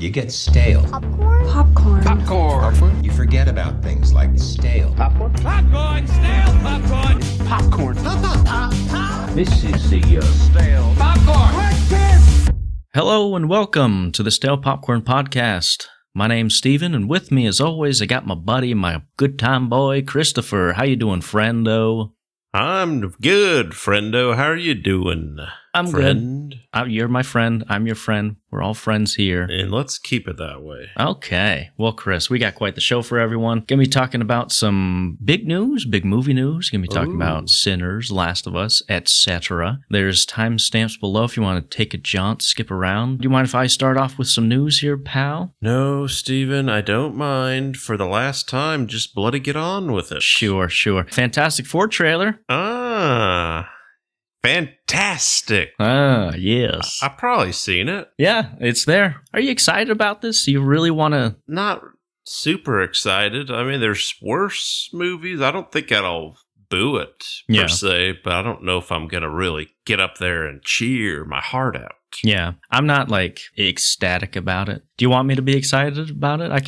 You get stale. Popcorn. You forget about things like stale. Popcorn, stale popcorn. Popcorn. This is the Stale popcorn. Hello and welcome to the Stale Popcorn Podcast. My name's Steven, and with me, as always, I got my buddy, my good time boy, Christopher. How you doing, friendo? I'm good, friendo. How are you doing? I'm friend? Good. You're my friend. I'm your friend. We're all friends here. And let's keep it that way. Okay. Well, Chris, we got quite the show for everyone. Gonna be talking about some big news, big movie news. Gonna be talking about Sinners, Last of Us, etc. There's timestamps below if you want to take a jaunt, skip around. Do you mind if I start off with some news here, pal? No, Steven, I don't mind. For the last time, just bloody get on with it. Sure. Fantastic Four trailer. Fantastic. Yes. I've probably seen it. Yeah, it's there. Are you excited about this? You really want to... Not super excited. I mean, there's worse movies. I don't think I'll boo it, per se, but I don't know if I'm going to really get up there and cheer my heart out. Yeah, I'm not, ecstatic about it. Do you want me to be excited about it? I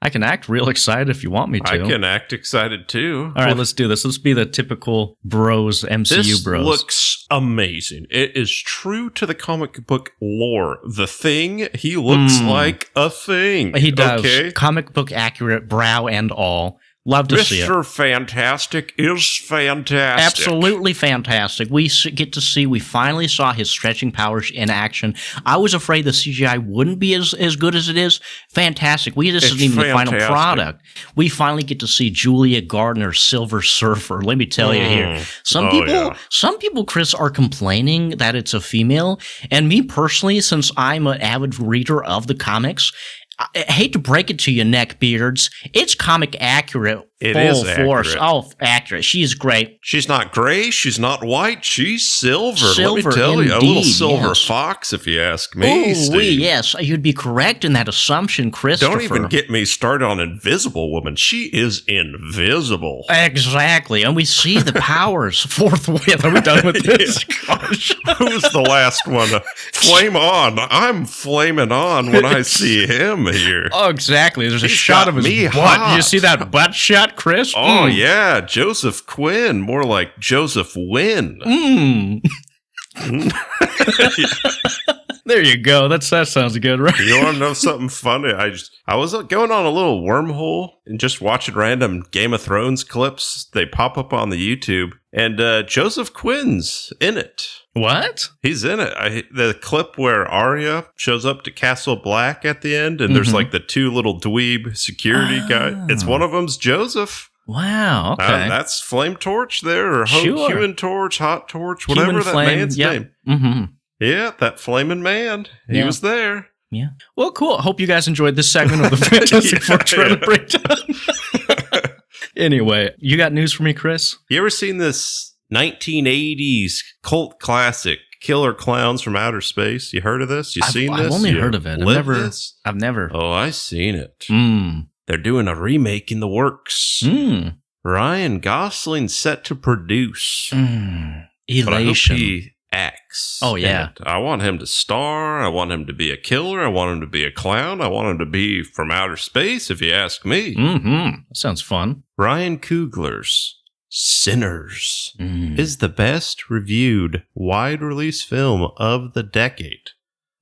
can act real excited if you want me to. I can act excited too. All right, let's do this. Let's be the typical bros, MCU bros. This looks amazing. It is true to the comic book lore. The Thing, he looks like a thing. He does. Okay? Comic book accurate, brow and all. Love to see it. Mr. Fantastic is fantastic. Absolutely fantastic. We finally saw his stretching powers in action. I was afraid the CGI wouldn't be as good as it is. Fantastic. This isn't even the final product. We finally get to see Julia Gardner's Silver Surfer. Let me tell you here. Some people, Chris, are complaining that it's a female. And me personally, since I'm an avid reader of the comics, I hate to break it to you, neckbeards. It's comic accurate. It is force. Oh, accurate. She's great. She's not gray. She's not white. She's silver. Let me Silver, tell you, a indeed, little silver yes. fox, if you ask me. Steve. Yes, you'd be correct in that assumption, Christopher. Don't even get me started on Invisible Woman. She is invisible. Exactly, and we see the powers forthwith. Are we done with this? Gosh. Who's the last one to flame on? I'm flaming on when I see him here. Oh, exactly. There's a He's shot got of his me butt. hot. Did you see that butt shot, Chris? Oh, yeah. Joseph Quinn. More like Joseph Wynn. There you go. That sounds good, right? You want to know something funny? I was going on a little wormhole and just watching random Game of Thrones clips. They pop up on the YouTube, and Joseph Quinn's in it. What? He's in it. The clip where Arya shows up to Castle Black at the end, and there's the two little dweeb security guys. It's one of them's Joseph. Wow, okay. That's Flame Torch there, or Human Torch, Hot Torch, whatever Human that Flame, man's yep. name. Mm-hmm. Yeah, that flaming man. He was there. Yeah. Well, cool. I hope you guys enjoyed this segment of the Fantastic Four trailer breakdown. Anyway, you got news for me, Chris? You ever seen this 1980s cult classic, Killer Klowns from Outer Space? You heard of this? You seen this? I've only heard of it. I've never. Oh, I seen it. They're doing a remake in the works. Ryan Gosling's set to produce. Elation. But I hope he acts. Oh, yeah. I want him to star. I want him to be a killer. I want him to be a clown. I want him to be from outer space, if you ask me. That sounds fun. Ryan Coogler's Sinners is the best reviewed wide-release film of the decade.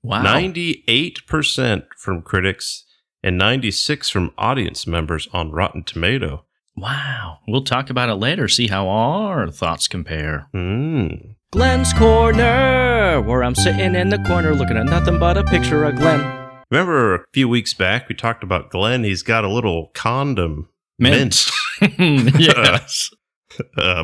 Wow. 98% from critics and 96% from audience members on Rotten Tomato. Wow. We'll talk about it later, see how our thoughts compare. Glenn's Corner, where I'm sitting in the corner looking at nothing but a picture of Glenn. Remember a few weeks back, we talked about Glenn. He's got a little condom mint. Yes.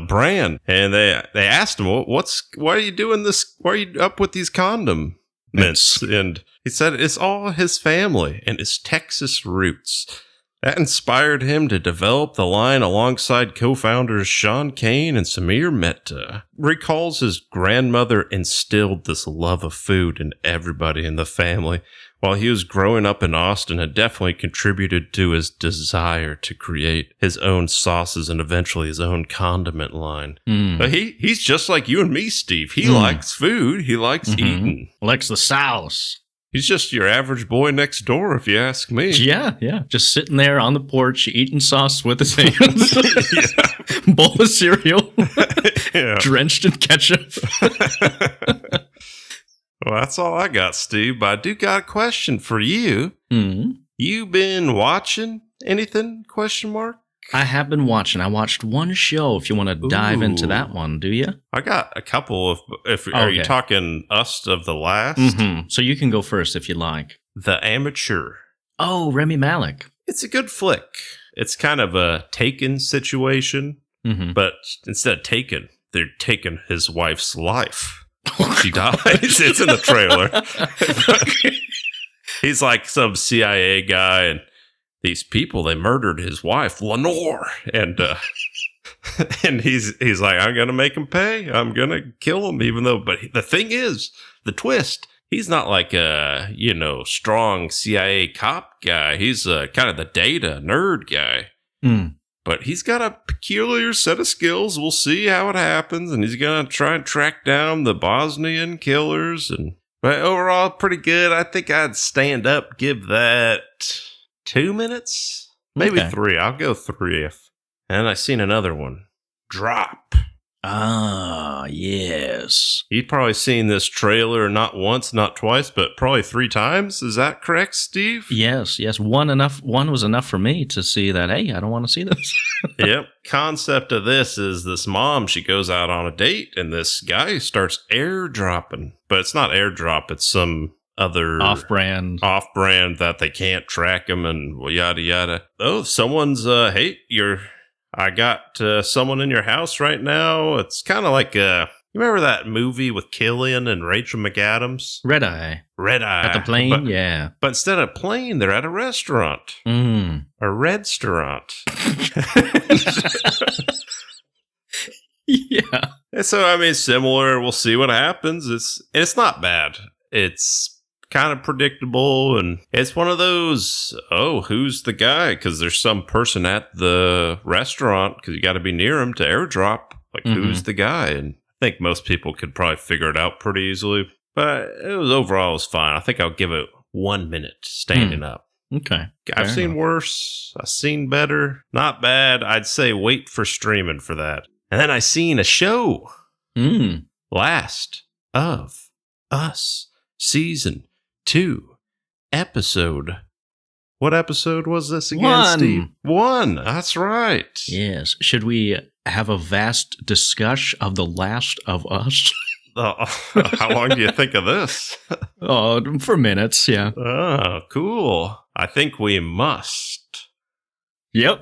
Brand. And they asked him, why are you doing this? Why are you up with these condom mints? And he said it's all his family and his Texas roots. That inspired him to develop the line alongside co-founders Sean Kane and Samir Mehta. Recalls his grandmother instilled this love of food in everybody in the family. While he was growing up in Austin, it definitely contributed to his desire to create his own sauces and eventually his own condiment line. But he's just like you and me, Steve. He likes food. He likes eating. Likes the sauce. He's just your average boy next door, if you ask me. Yeah. Just sitting there on the porch, eating sauce with his hands. Bowl of cereal. Drenched in ketchup. Well, that's all I got, Steve. But I do got a question for you. Mm-hmm. You been watching anything? Question mark. I have been watching. I watched one show. If you want to dive into that one, do you? I got a couple of. Are you talking Us of the Last? Mm-hmm. So you can go first if you like. The Amateur. Oh, Remy Malek. It's a good flick. It's kind of a Taken situation, but instead of Taken, they're taking his wife's life. She dies. It's in the trailer. He's like some CIA guy, and these people, they murdered his wife, Lenore, and he's like, I'm gonna make him pay. I'm gonna kill him, even though. But the thing is, the twist. He's not like a strong CIA cop guy. He's kind of the data nerd guy. But he's got a peculiar set of skills. We'll see how it happens, and he's gonna try and track down the Bosnian killers. But overall, pretty good. I think I'd stand up, give that 2 minutes, maybe 3. I'll go 3. And I seen another one, Drop. Ah, yes. You'd probably seen this trailer not once, not twice, but probably 3 times. Is that correct, Steve? Yes. One was enough for me to see that, hey, I don't want to see this. Yep. Concept of this is this mom, she goes out on a date, and this guy starts airdropping. But it's not airdrop, it's some other off-brand that they can't track him and yada yada. Oh, someone's I got someone in your house right now. It's kind of like you remember that movie with Killian and Rachel McAdams? Red Eye. At the plane, yeah. But instead of a plane, they're at a restaurant. A restaurant. Yeah. And so, I mean, similar. We'll see what happens. It's not bad. It's kind of predictable, and it's one of those, who's the guy? Because there's some person at the restaurant, because you got to be near him to airdrop. Like, who's the guy? And I think most people could probably figure it out pretty easily. But overall, it was fine. I think I'll give it 1 minute standing up. Okay. I've seen worse. I've seen better. Not bad. I'd say wait for streaming for that. And then I seen a show. Last of Us Season 2 episode. What episode was this again, 1. Steve? 1. That's right. Yes. Should we have a vast discussion of The Last of Us? How long do you think of this? For minutes, yeah. Oh, cool. I think we must. Yep.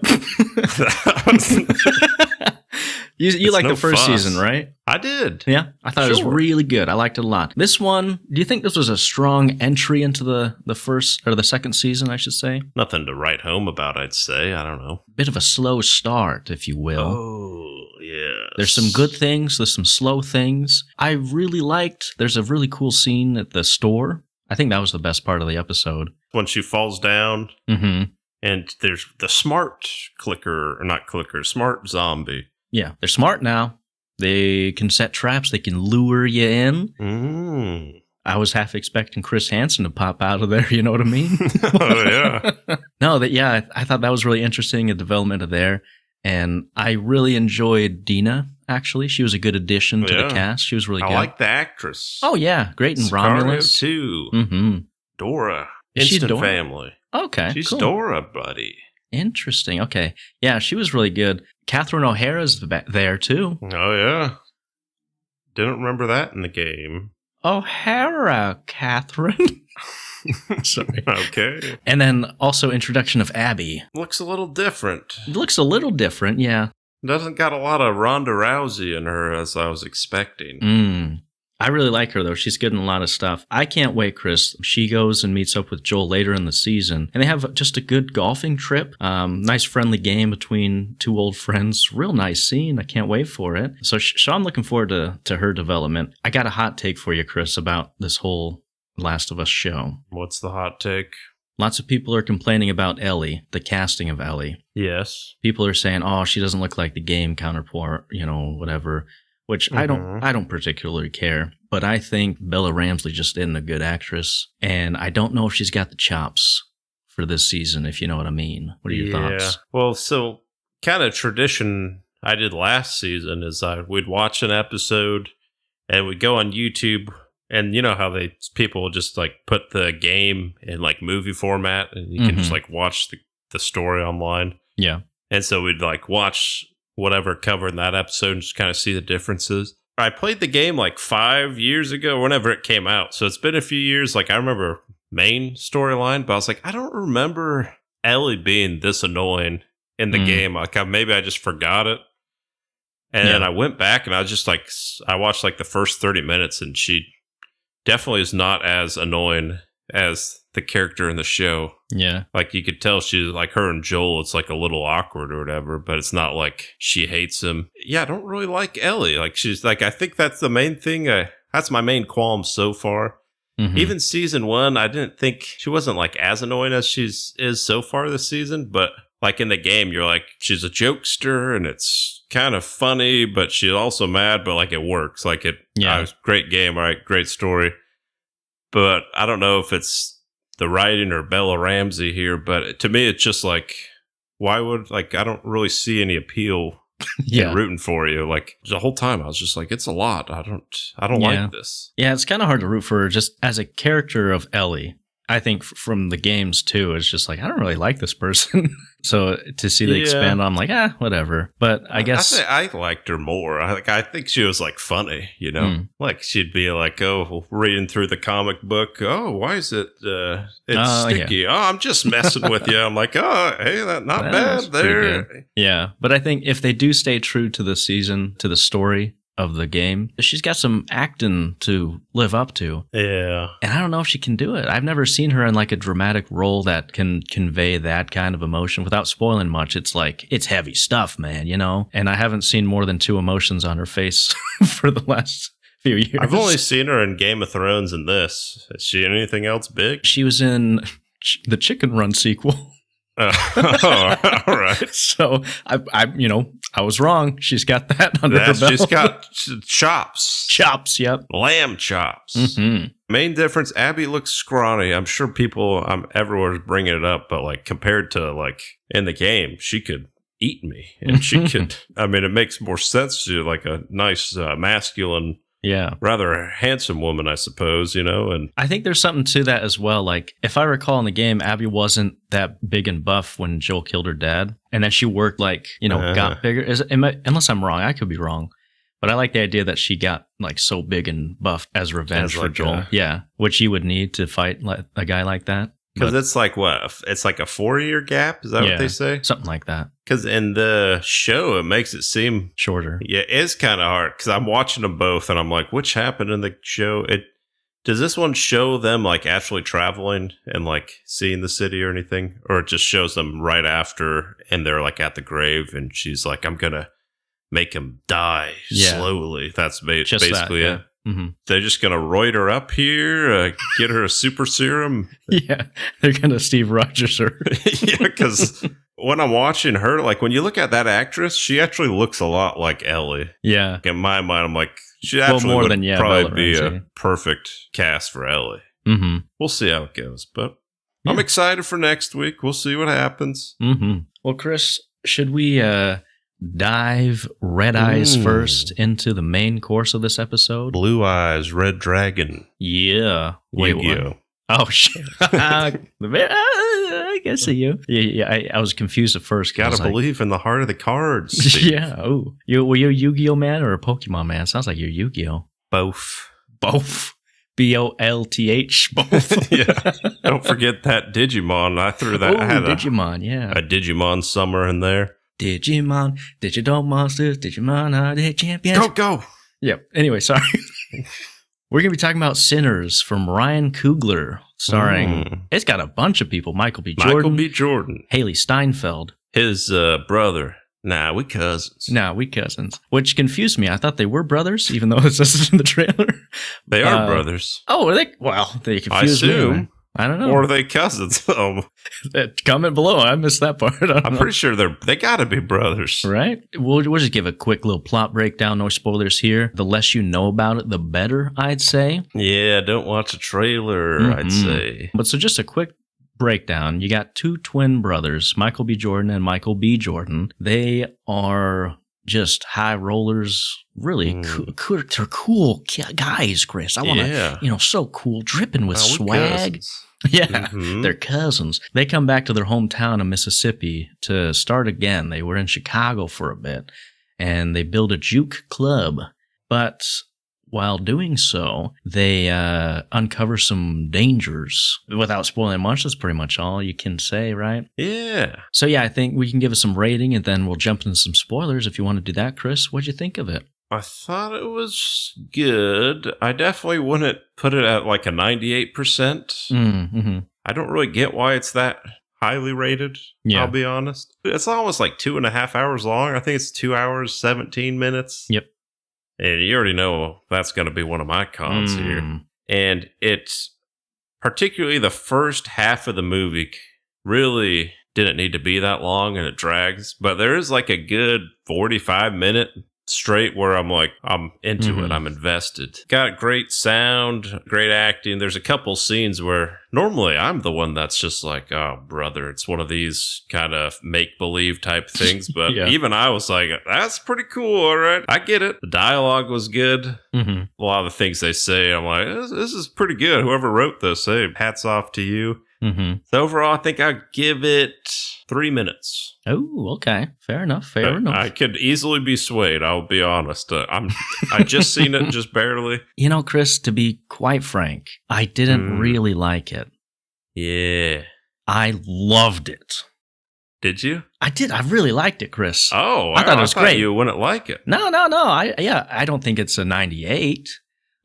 You liked the first season, right? I did. Yeah, I thought it was really good. I liked it a lot. This one, do you think this was a strong entry into the first or the second season, I should say? Nothing to write home about, I'd say. I don't know. Bit of a slow start, if you will. Oh, yeah. There's some good things. There's some slow things. I really liked, there's a really cool scene at the store. I think that was the best part of the episode. When she falls down. And there's the smart smart zombie. Yeah, they're smart now. They can set traps. They can lure you in. I was half expecting Chris Hansen to pop out of there. You know what I mean? Oh, yeah. I thought that was really interesting, a development of there. And I really enjoyed Dina, actually. She was a good addition to the cast. She was really good. I like the actress. Oh, yeah. Great in Romulus. too. Dora. Instant Family. Okay, she's cool. Dora, buddy. Interesting. Okay. Yeah, she was really good. Catherine O'Hara's there, too. Oh, yeah. Didn't remember that in the game. O'Hara, Catherine. Sorry. Okay. And then also introduction of Abby. Looks a little different. Looks a little different, yeah. Doesn't got a lot of Ronda Rousey in her as I was expecting. I really like her, though. She's good in a lot of stuff. I can't wait, Chris. She goes and meets up with Joel later in the season, and they have just a good golfing trip. Nice friendly game between two old friends. Real nice scene. I can't wait for it. So I'm looking forward to her development. I got a hot take for you, Chris, about this whole Last of Us show. What's the hot take? Lots of people are complaining about Ellie, the casting of Ellie. Yes. People are saying, she doesn't look like the game counterpart, whatever. which I don't particularly care. But I think Bella Ramsey just isn't a good actress, and I don't know if she's got the chops for this season, if you know what I mean. What are your thoughts? Well, so kind of tradition I did last season is we'd watch an episode and we'd go on YouTube, and you know how people just like put the game in like movie format, and you can just like watch the story online. Yeah. And so we'd like watch whatever covered in that episode and just kind of see the differences. I played the game like 5 years ago, whenever it came out. So it's been a few years. Like I remember main storyline, but I was like, I don't remember Ellie being this annoying in the game. Like maybe I just forgot it. And then I went back and I was just like, I watched like the first 30 minutes, and she definitely is not as annoying as the character in the show. Yeah. Like you could tell she's like, her and Joel, it's like a little awkward or whatever, but it's not like she hates him. Yeah, I don't really like Ellie. Like she's like, I think that's the main thing. That's my main qualm so far. Even season 1, I didn't think she wasn't like as annoying as is so far this season, but like in the game, you're like, she's a jokester and it's kind of funny, but she's also mad, but like it works. Like it was great game, all right, great story. But I don't know if it's the writing or Bella Ramsey here, but to me, it's just like, why would, like, I don't really see any appeal in rooting for you. Like the whole time I was just like, it's a lot. I don't like this. Yeah, it's kind of hard to root for her just as a character of Ellie. I think from the games too, it's just like, I don't really like this person. So to see the expand on, I'm like, whatever. But I guess I liked her more. I think she was like funny, you know, like she'd be like, oh, reading through the comic book. Oh, why is it? It's sticky. Yeah. Oh, I'm just messing with you. I'm like, oh, hey, not bad there. Yeah, but I think if they do stay true to the season, to the story of the game, she's got some acting to live up to. Yeah. And I don't know if she can do it. I've never seen her in like a dramatic role that can convey that kind of emotion without spoiling much. It's like, it's heavy stuff, man, you know? And I haven't seen more than 2 emotions on her face for the last few years. I've only seen her in Game of Thrones and this. Is she in anything else big? She was in the Chicken Run sequel. All right. So I was wrong. She's got that under her belt. She's got chops. Chops, yep. Lamb chops. Main difference, Abby looks scrawny. I'm sure everyone's bringing it up, but like compared to like in the game, she could eat me, and she could. I mean, it makes more sense to like a nice masculine. Yeah. Rather handsome woman, I suppose, you know? And I think there's something to that as well. Like, if I recall in the game, Abby wasn't that big and buff when Joel killed her dad. And then she worked like, got bigger. Unless I'm wrong, I could be wrong. But I like the idea that she got like so big and buff as revenge for Joel. Yeah. Which he would need to fight like a guy like that. Because it's like what? It's like a 4-year gap? Is that what they say? Something like that. Because in the show, it makes it seem shorter. Yeah, it's kind of hard because I'm watching them both and I'm like, which happened in the show? Does this one show them like actually traveling and like seeing the city or anything? Or it just shows them right after and they're like at the grave and she's like, I'm going to make him die slowly. That's basically it. Mm-hmm. They're just going to roid her up here, get her a super serum. Yeah, they're going to Steve Rogers her. Yeah, because when I'm watching her, like when you look at that actress, she actually looks a lot like Ellie. Yeah. In my mind, I'm like, she actually would probably be a perfect cast for Ellie. Mm-hmm. We'll see how it goes, but I'm excited for next week. We'll see what happens. Mm-hmm. Well, Chris, should we dive red eyes first into the main course of this episode? Blue Eyes, Red Dragon. Yeah. Wait, what? Oh, shit. I guess you. Yeah, I was confused at first. Gotta believe in the heart of the cards. Steve. Yeah. Oh, were you a Yu-Gi-Oh man or a Pokemon man? Sounds like you're Yu-Gi-Oh. Both. Bolth. Both. Yeah. Don't forget that Digimon. I threw that. I had Digimon, yeah. A Digimon summer in there. Digimon, Digital Monsters, Digimon are the champions. Go! Yep. Anyway, sorry. We're going to be talking about Sinners from Ryan Coogler, starring, it's got a bunch of people. Michael B. Jordan. Haliee Stienfeld. His brother. Nah, we cousins. Which confused me. I thought they were brothers, even though it says in the trailer. They are brothers. Oh, are they? Well, they confused me. I don't know. Or are they cousins? Comment below. I missed that part. I'm pretty sure they gotta be brothers. Right? We'll just give a quick little plot breakdown. No spoilers here. The less you know about it, the better, I'd say. Yeah, don't watch a trailer, I'd say. But so just a quick breakdown. You got two twin brothers, Michael B. Jordan and Michael B. Jordan. They are just high rollers. Really cool. They're cool guys, Chris. I want to, so cool, dripping with swag. Cousins. Yeah, they're cousins. They come back to their hometown of Mississippi to start again. They were in Chicago for a bit, and they build a juke club. But while doing so, they uncover some dangers. Without spoiling much, that's pretty much all you can say, right? Yeah. So yeah, I think we can give it some rating, and then we'll jump into some spoilers if you want to do that, Chris. What'd you think of it? I thought it was good. I definitely wouldn't put it at like a 98%. I don't really get why it's that highly rated, I'll be honest. It's almost like 2.5 hours long. I think it's 2 hours, 17 minutes. Yep. And you already know that's going to be one of my cons here. And it's particularly the first half of the movie really didn't need to be that long, and it drags. But there is like a good 45-minute straight where I'm like, I'm into it. I'm invested. Got great sound, great acting. There's a couple scenes where normally I'm the one that's just like, oh, brother, it's one of these kind of make-believe type things. But even I was like, that's pretty cool. All right. I get it. The dialogue was good. A lot of the things they say, I'm like, this is pretty good. Whoever wrote this, hey, hats off to you. So overall, I think I'd give it 3 minutes. Oh, okay. Fair enough. Fair enough. I could easily be swayed. I'll be honest. I just seen it just barely. You know, Chris, to be quite frank, I didn't really like it. Yeah. I loved it. Did you? I did. I really liked it, Chris. Oh, I thought it was great. You wouldn't like it. No. I don't think it's a 98.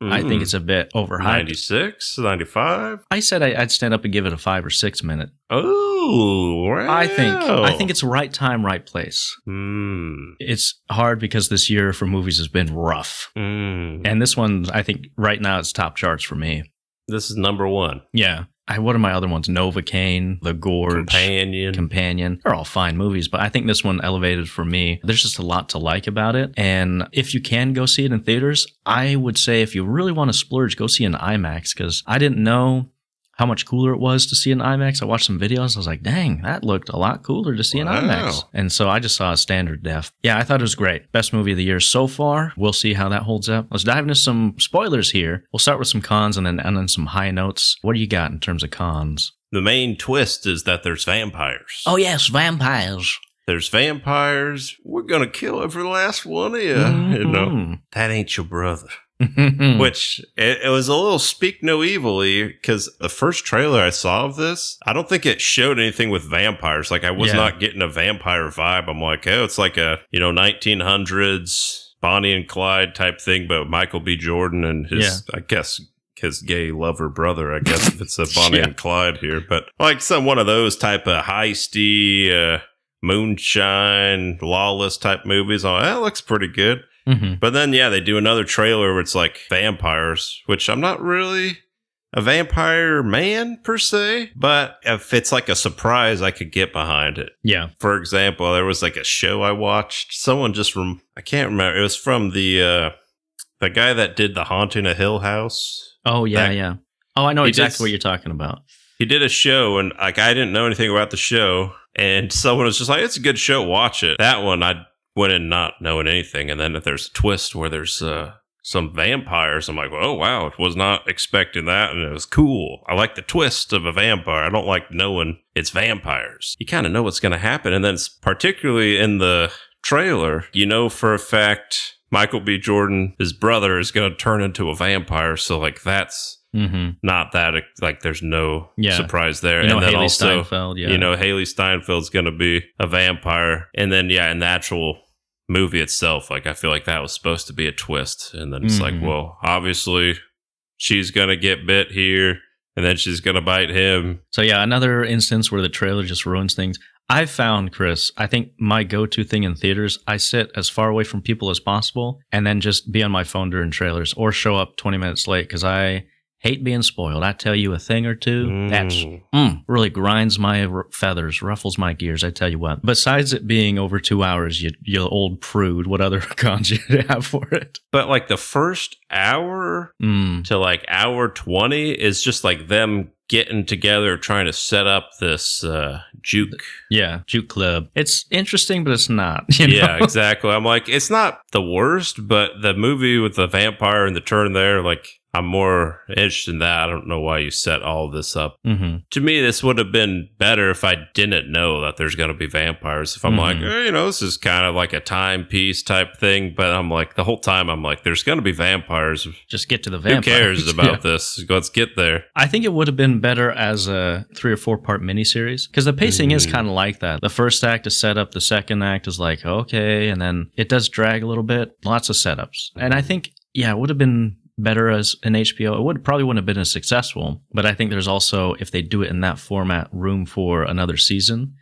I think it's a bit overhyped. 96, 95. I said I'd stand up and give it a 5 or 6 minute. Oh, wow. I think it's right time, right place. It's hard because this year for movies has been rough. And this one, I think right now it's top charts for me. This is number one. Yeah. What are my other ones? Novocaine, The Gorge, Companion. They're all fine movies, but I think this one elevated for me. There's just a lot to like about it. And if you can go see it in theaters, I would say if you really want to splurge, go see an IMAX, because I didn't know how much cooler it was to see an IMAX. I watched some videos. I was like, dang, that looked a lot cooler to see an IMAX. And so I just saw a standard def. Yeah, I thought it was great. Best movie of the year so far. We'll see how that holds up. Let's dive into some spoilers here. We'll start with some cons and then some high notes. What do you got in terms of cons? The main twist is that there's vampires. Oh, yes, vampires. There's vampires. We're going to kill every last one of you. You know, that ain't your brother. Which it was a little speak no evilly, because the first trailer I saw of this, I don't think it showed anything with vampires. Like I was not getting a vampire vibe. I'm like, oh, it's like a 1900s Bonnie and Clyde type thing, but Michael B. Jordan and his I guess his gay lover brother. I guess if it's a Bonnie and Clyde here, but like one of those type of heisty moonshine lawless type movies. Oh, that looks pretty good. But then, they do another trailer where it's like vampires, which I'm not really a vampire man per se, but if it's like a surprise, I could get behind it. Yeah. For example, there was like a show I watched. Someone I can't remember. It was from the guy that did The Haunting of Hill House. Oh, yeah. Oh, I know exactly what you're talking about. He did a show, and like I didn't know anything about the show, and someone was just like, it's a good show, watch it. That one, I went in not knowing anything, and then if there's a twist where there's some vampires, I'm like, oh wow, I was not expecting that, and it was cool. I like the twist of a vampire. I don't like knowing it's vampires. You kind of know what's going to happen, and then particularly in the trailer, you know for a fact Michael B. Jordan, his brother, is going to turn into a vampire, so like that's not that, like there's no surprise there. And then Haliee also, Stienfeld, Haliee Steinfeld's going to be a vampire. And then, in the actual movie itself, like I feel like that was supposed to be a twist. And then it's like, well, obviously she's going to get bit here and then she's going to bite him. So another instance where the trailer just ruins things. I've found, Chris, I think my go-to thing in theaters, I sit as far away from people as possible and then just be on my phone during trailers or show up 20 minutes late, because I hate being spoiled. I tell you a thing or two, that's really grinds my feathers, ruffles my gears. I tell you what. Besides it being over 2 hours, you old prude, what other cons you have for it? But like the first hour to like hour 20 is just like them getting together trying to set up this juke. Yeah, juke club. It's interesting, but it's not. You know? Yeah, exactly. I'm like, it's not the worst, but the movie with the vampire and the turn there, like, I'm more interested in that. I don't know why you set all this up. To me, this would have been better if I didn't know that there's going to be vampires. If I'm like, this is kind of like a timepiece type thing. But I'm like, the whole time, I'm like, there's going to be vampires. Just get to the vampires. Who cares about this? Let's get there. I think it would have been better as a 3 or 4 part miniseries because the pacing is kind of like that. The first act is set up. The second act is like, okay. And then it does drag a little bit. Lots of setups. And I think, it would have been better as an HBO. It probably wouldn't have been as successful, but I think there's also, if they do it in that format, room for another season.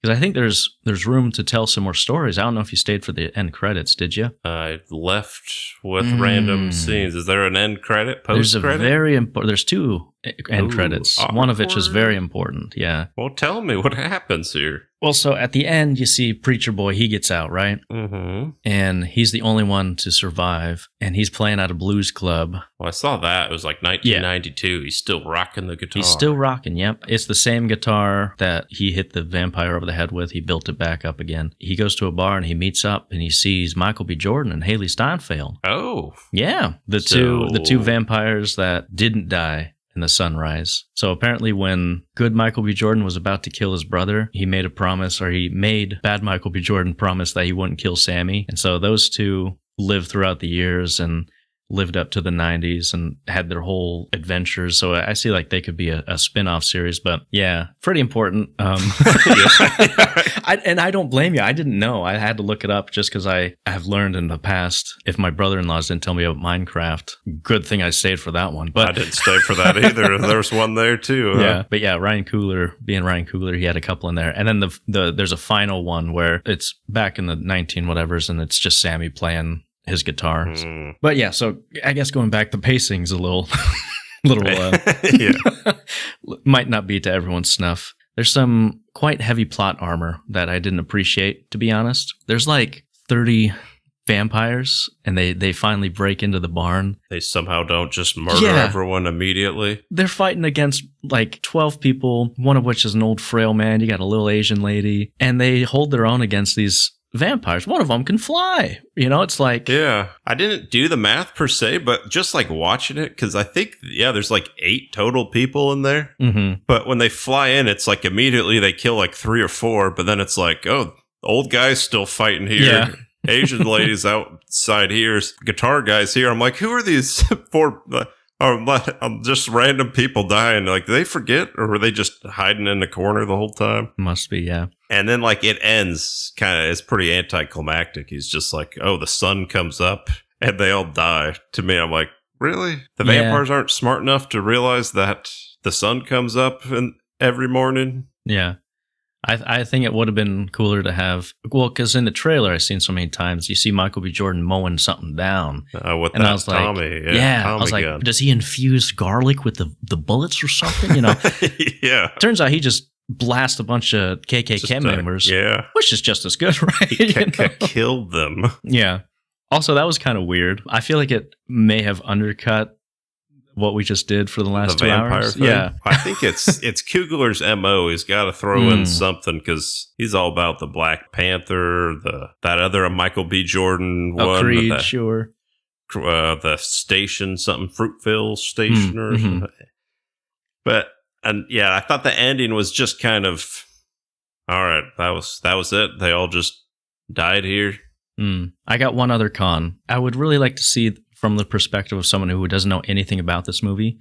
Because I think there's room to tell some more stories. I don't know if you stayed for the end credits, did you? I left with random scenes. Is there an end credit, post credit? There's 2 end credits. Awkward. One of which is very important, yeah. Well, tell me what happens here. Well, so at the end, you see Preacher Boy, he gets out, right? Mm-hmm. And he's the only one to survive, and he's playing at a blues club. Well, I saw that. It was like 1992. Yeah. He's still rocking the guitar. He's still rocking, yep. It's the same guitar that he hit the vampire over the head with. He built it back up again. He goes to a bar, and he meets up, and he sees Michael B. Jordan and Haliee Stienfeld. Oh. Yeah, the two vampires that didn't die in the sunrise. So apparently when good Michael B. Jordan was about to kill his brother, he made bad Michael B. Jordan promise that he wouldn't kill Sammy. And so those two lived throughout the years and lived up to the 90s and had their whole adventures. So I see like they could be a spin-off series, but yeah, pretty important. And I don't blame you. I didn't know. I had to look it up just because I have learned in the past, if my brother-in-laws didn't tell me about Minecraft, good thing I stayed for that one. But I didn't stay for that either. There's one there too. Yeah, but yeah, Ryan Coogler, he had a couple in there. And then there's a final one where it's back in the 19 whatevers and it's just Sammy playing his guitar. But yeah, so I guess going back, the pacing's a little might not be to everyone's snuff. There's some quite heavy plot armor that I didn't appreciate, to be honest. There's like 30 vampires, and they finally break into the barn. They somehow don't just murder everyone immediately. They're fighting against like 12 people, one of which is an old frail man. You got a little Asian lady, and they hold their own against these vampires. One of them can fly. It's like... Yeah. I didn't do the math per se, but just like watching it, because I think, there's like 8 total people in there. Mm-hmm. But when they fly in, it's like immediately they kill like 3 or 4, but then it's like, oh, the old guy's still fighting here. Yeah. Asian ladies outside here, guitar guys here. I'm like, who are these 4... just random people dying. Like, do they forget, or were they just hiding in the corner the whole time? Must be, yeah. And then, like, it ends it's pretty anticlimactic. He's just like, oh, the sun comes up and they all die. To me, I'm like, really? The vampires aren't smart enough to realize that the sun comes up every morning? Yeah. I think it would have been cooler to have, because in the trailer I've seen so many times, you see Michael B. Jordan mowing something down. With that Tommy. Tommy I was like, gun. Does he infuse garlic with the bullets or something? Yeah. Turns out he just blasts a bunch of KKK members. Which is just as good, right? He killed them. Yeah. Also, that was kind of weird. I feel like it may have undercut what we just did for the last 2 hours. Thing? Yeah. I think it's Coogler's MO. He's got to throw in something because he's all about the Black Panther, that other Michael B. Jordan one. Creed, sure. The station, something, Fruitville Station or something. But, I thought the ending was just kind of, all right, that was it. They all just died here. I got one other con. I would really like to see from the perspective of someone who doesn't know anything about this movie.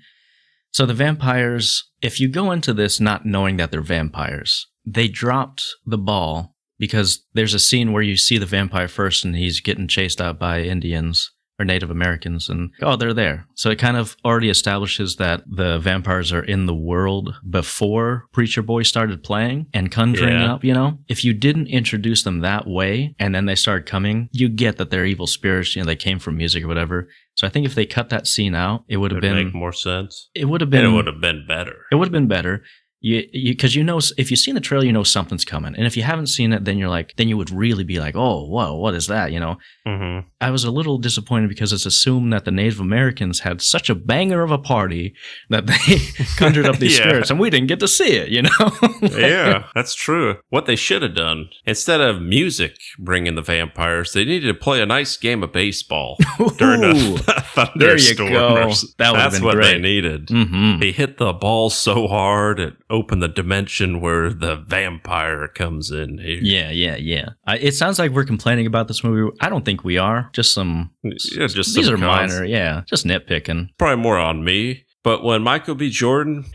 So the vampires, if you go into this not knowing that they're vampires, they dropped the ball because there's a scene where you see the vampire first and he's getting chased out by Indians. or Native Americans, and they're there. So it kind of already establishes that the vampires are in the world before Preacher Boy started playing and conjuring up, If you didn't introduce them that way and then they started coming, you get that they're evil spirits, they came from music or whatever. So I think if they cut that scene out, it would have been... make more sense. It would have been... And it would have been better. It would have been better. Because if you've seen the trailer, something's coming. And if you haven't seen it, then then you would really be like, oh, whoa, what is that, Mm-hmm. I was a little disappointed because it's assumed that the Native Americans had such a banger of a party that they conjured up these spirits, and we didn't get to see it, Yeah, that's true. What they should have done, instead of music bringing the vampires, they needed to play a nice game of baseball during a thunderstorm. There you go. That's what great. they needed. Mm-hmm. He hit the ball so hard, it opened the dimension where the vampire comes in here. Yeah. It sounds like we're complaining about this movie. I don't think we are. Just some... These are minor, just nitpicking. Probably more on me. But when Michael B. Jordan,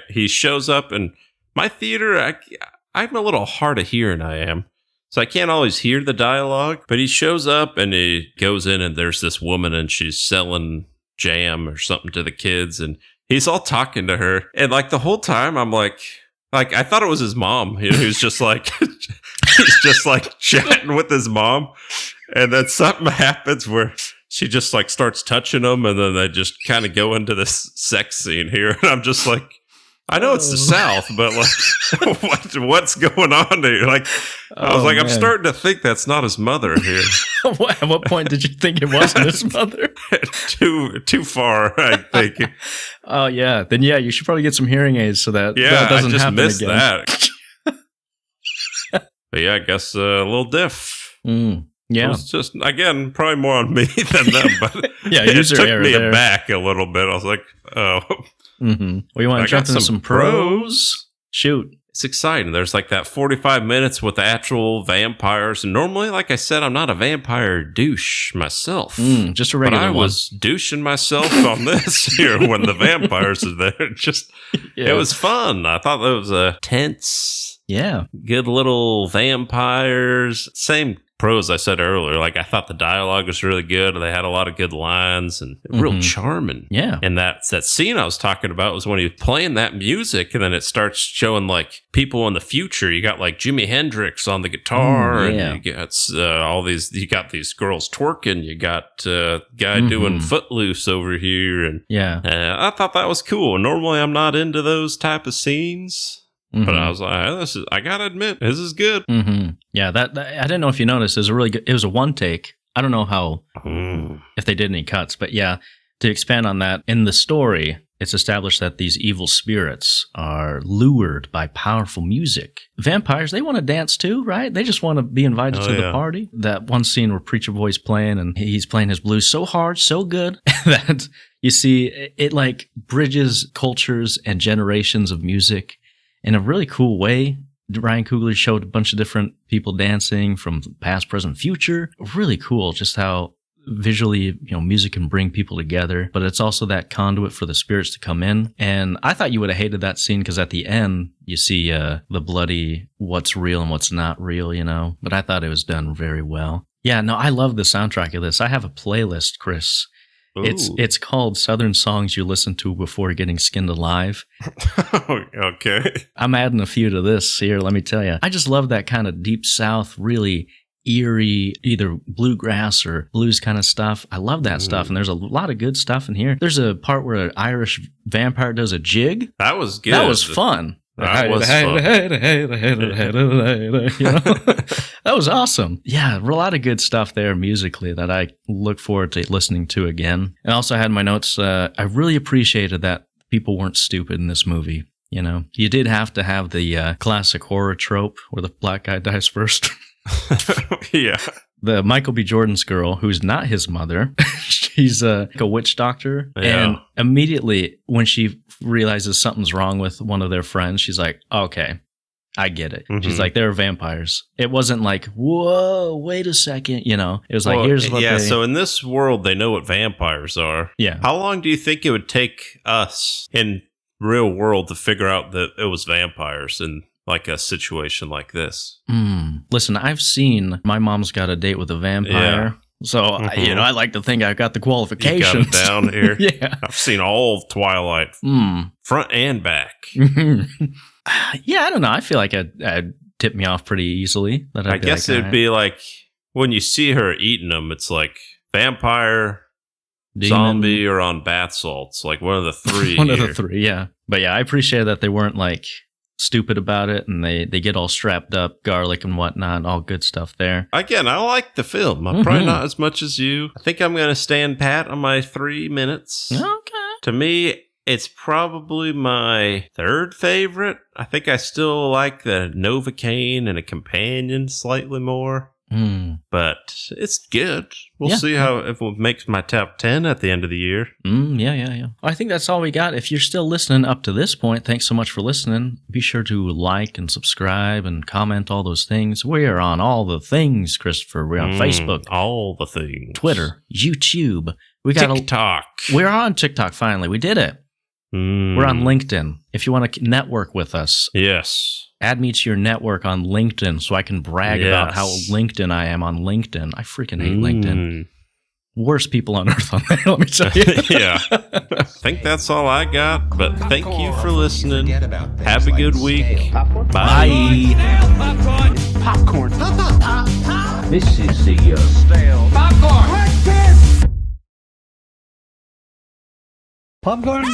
he shows up in my theater, I'm a little hard of hearing, I am. So I can't always hear the dialogue. But he shows up and he goes in and there's this woman and she's selling jam or something to the kids. And he's all talking to her. And the whole time I'm like I thought it was his mom. He was just he's just chatting with his mom. And then something happens where she just starts touching him, and then they just kind of go into this sex scene here. And I'm just I know it's the South, but what's going on here? I was I'm starting to think that's not his mother here. At what point did you think it wasn't his mother? Too far, I think. Oh yeah, then you should probably get some hearing aids so that that doesn't happen again. I just missed that. But I guess a little diff. Yeah, it's just again probably more on me than them, but it took me aback a little bit. I was like, oh. Mm-hmm. Well, you want to jump into some pros? Shoot. It's exciting. There's that 45 minutes with the actual vampires. And normally, like I said, I'm not a vampire douche myself. Just a regular one. But I was douching myself on this here when the vampires are there. It was fun. I thought that was a tense, good little vampires. Same pros I said earlier. I thought the dialogue was really good. They had a lot of good lines and real charming. Yeah. And that scene I was talking about was when he was playing that music and then it starts showing people in the future. You got Jimi Hendrix on the guitar and you got all these, you got these girls twerking. You got a guy doing Footloose over here. And I thought that was cool. Normally I'm not into those type of scenes. But I was I gotta admit, this is good. Mm-hmm. Yeah, that I didn't know if you noticed. It was a really good. It was a one take. I don't know how if they did any cuts, but to expand on that, in the story, it's established that these evil spirits are lured by powerful music. Vampires, they want to dance too, right? They just want to be invited to the party. That one scene where Preacher Boy's playing and he's playing his blues so hard, so good that you see it bridges cultures and generations of music in a really cool way. Ryan Coogler showed a bunch of different people dancing from past, present, future. Really cool just how visually, music can bring people together, but it's also that conduit for the spirits to come in. And I thought you would have hated that scene because at the end, you see the bloody what's real and what's not real, but I thought it was done very well. Yeah, no, I love the soundtrack of this. I have a playlist, Chris. Ooh. It's called Southern Songs You Listen to Before Getting Skinned Alive. Okay. I'm adding a few to this here, let me tell you. I just love that kind of deep South, really eerie, either bluegrass or blues kind of stuff. I love that stuff, and there's a lot of good stuff in here. There's a part where an Irish vampire does a jig. That was good. That was fun. That was awesome. Yeah, a lot of good stuff there musically that I look forward to listening to again. And also I had in my notes, I really appreciated that people weren't stupid in this movie. You did have to have the classic horror trope where the black guy dies first. Yeah. The Michael B. Jordan's girl, who's not his mother, she's a witch doctor. Yeah. And immediately when she realizes something's wrong with one of their friends, she's like, okay, I get it. Mm-hmm. She's like, they're vampires. It wasn't like, whoa, wait a second. It was here's what so in this world, they know what vampires are. Yeah. How long do you think it would take us in real world to figure out that it was vampires and a situation like this? Listen, I've seen My Mom's Got a Date with a Vampire. So, I like to think I got the You qualifications. got it down here. Yeah. I've seen all of Twilight, front and back. Yeah, I don't know. I feel like I'd tip me off pretty easily. I guess it'd be like when you see her eating them, it's like vampire, Demon. zombie, or on bath salts. Like one of the three. One of the three, yeah. But yeah, I appreciate that they weren't like stupid about it, and they get all strapped up, garlic and whatnot, all good stuff there. Again, I like the film. I'm probably not as much as you. I think I'm going to stand pat on my 3 minutes. Okay. To me, it's probably my third favorite. I think I still like the Novocaine and a companion slightly more. But it's good. We'll see if it makes my top 10 at the end of the year. Yeah. I think that's all we got. If you're still listening up to this point, thanks so much for listening. Be sure to like and subscribe and comment all those things. We are on all the things, Christopher. We're on Facebook. All the things. Twitter. YouTube. We got TikTok. We're on TikTok finally. We did it. We're on LinkedIn. If you want to network with us. Yes. Add me to your network on LinkedIn so I can brag about how LinkedIn I am on LinkedIn. I freaking hate LinkedIn. Worst people on earth on there, let me tell you. Yeah. I think that's all I got, but thank you for listening. Have a good week. Bye. Popcorn. This is CEO. Stale. Popcorn. Popcorn?